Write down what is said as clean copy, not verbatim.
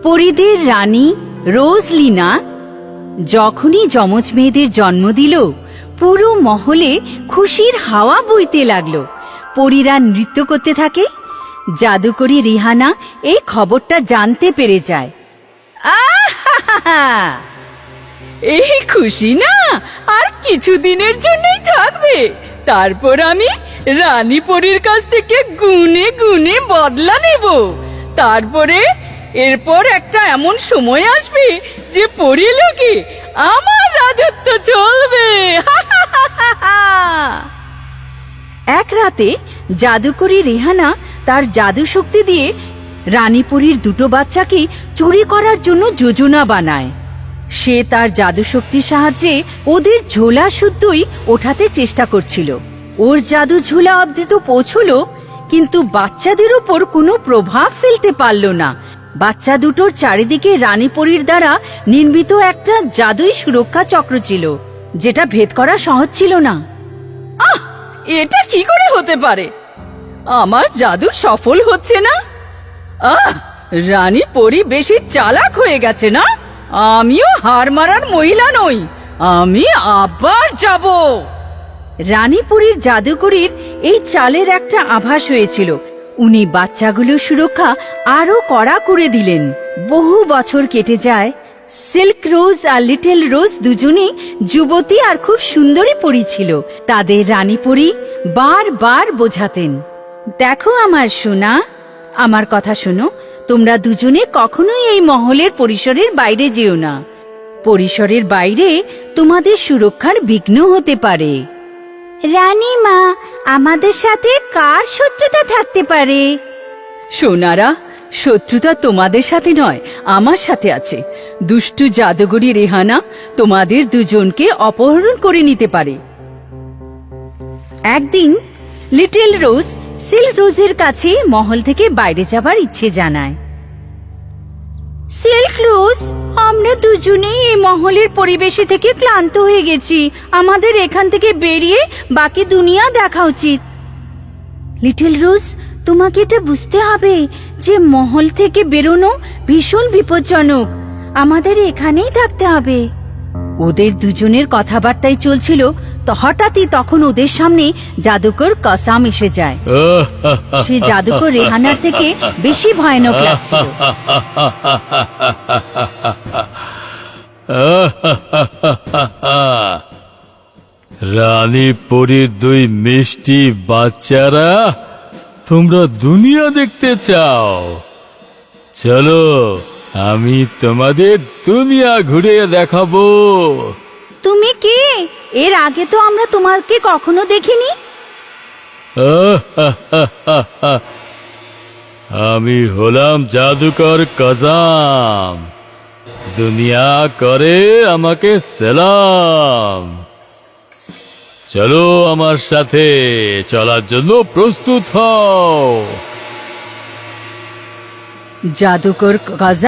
পরীদের রানী রোজলিনা যখনই যমজ মেয়েদের জন্ম দিল, পুরো মহলে খুশির হাওয়া বইতে লাগলো। পরীরা নৃত্য করতে থাকে। জাদুকরী রিহানা এই খবরটা জানতে পেরে যায়। আহা! এই খুশি না আর কিছুদিনের জন্যই থাকবে, তারপর আমি রানী পরীর কাছ থেকে গুনে গুনে বদলা নেব। তারপরে এরপর একটা এমন সময় আসবে যে পরীলোকে আমার রাজত্ব চলবে। এক রাতে জাদুকরী রেহানা তার জাদু শক্তি দিয়ে রানীপুরীর দুটো বাচ্চাকে চুরি করার জন্য যোজনা বানায়। সে তার জাদু শক্তির সাহায্যে ওদের ঝোলা শুদ্ধই ওঠাতে চেষ্টা করছিল। ওর জাদু ঝোলা অবধি তো পৌঁছল, কিন্তু বাচ্চাদের উপর কোনো প্রভাব ফেলতে পারল না। বাচ্চা দুটোর চারিদিকে রানীপুরীর দ্বারা নির্মিত একটা জাদুই সুরক্ষা চক্র ছিল, যেটা ভেদ করা সহজ ছিল না। আহ, এটা কি করে হতে পারে? আমার জাদু সফল হচ্ছে না। রানী পরী বেশি চালাক হয়ে গেছে না? আমিও হার মারার মহিলা নই, আমি আবার যাব। রানীপুরীর জাদুকরীর এই চালের একটা আভাস হয়েছিল। উনি বাচ্চাগুলোর সুরক্ষা আরো কড়া করে দিলেন। বহু বছর কেটে যায়। সিল্ক রোজ আর লিটল রোজ দুজনেই যুবতী আর খুব সুন্দরী পরী ছিল। তাদের রানীপরী বারবার বোঝাতেন, দেখো আমার সোনা, আমার কথা শোনো, তোমরা দুজনে কখনোই এই মহলের পরিসরের বাইরে যেও না। পরিসরের বাইরে তোমাদের সুরক্ষার বিঘ্ন হতে পারে। রানী মা, আমাদের সাথে কার শত্রুতা থাকতে পারে? সোনারা, শত্রুতা তোমাদের সাথে নয়, আমার সাথে আছে। দুষ্টু জাদুকরী রেহানা তোমাদের দুজনকে অপহরণ করে নিতে পারে। একদিন লিটল রোজ সিল্ক রোজের কাছে মহল থেকে বাইরে যাবার ইচ্ছে জানায়। সিল্ক রোজ, আমরা দুজনেই এই মহলের পরিবেশে থেকে ক্লান্ত হয়ে গেছি। আমাদের এখান থেকে বেরিয়ে বাকি দুনিয়া দেখা উচিত। লিটল রোজ, তোমাকে এটা বুঝতে হবে যে মহল থেকে বেরোনো ভীষণ বিপজ্জনক। আমাদের এখানেই থাকতে হবে। ওদের দুজনের কথাবার্তাই চলছিল, তো হঠাৎই তখন ওদের সামনে জাদুকর কাসাম এসে যায়। সে জাদুকর রেহানার থেকে বেশি ভয়ানক লাগছিল। রানী পরীর দুই মিষ্টি বাচ্চারা, তোমরা দুনিয়া দেখতে চাও? চলো, আমি তোমাদের দুনিয়া ঘুরে দেখাবো। তুমি কে? এর আগে তো আমরা তোমাকে কখনো দেখিনি। আমি হলাম জাদুকর কাজাম। দুনিয়া করে আমাকে সালাম। চলো আমার সাথে, চলার জন্য প্রস্তুত হও। জাদুকর কাজাম